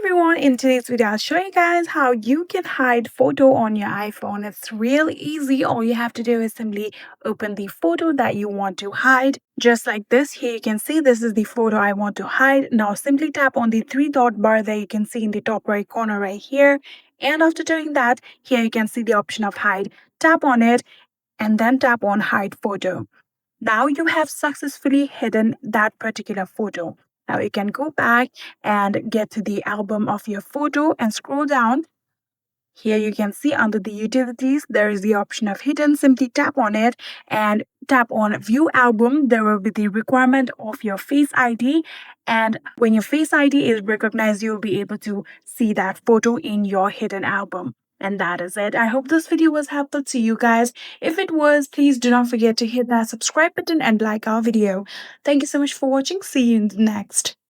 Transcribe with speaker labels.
Speaker 1: everyone, in today's video I'll show you guys how you can hide photo on your iPhone. It's really easy. All you have to do is simply open the photo that you want to hide. Just like this, here you can see this is the photo I want to hide. Now simply tap on the three dot bar that you can see in the top right corner right here. And after doing that, here you can see the option of hide. Tap on it and then tap on hide photo. Now you have successfully hidden that particular photo. Now you can go back and get to the album of your photo and scroll down. Here you can see under the utilities, there is the option of hidden. Simply tap on it and tap on view album. There will be the requirement of your Face ID. And when your Face ID is recognized, you'll be able to see that photo in your hidden album. And that is it. I hope this video was helpful to you guys. If it was, please do not forget to hit that subscribe button and like our video. Thank you so much for watching. See you in the next.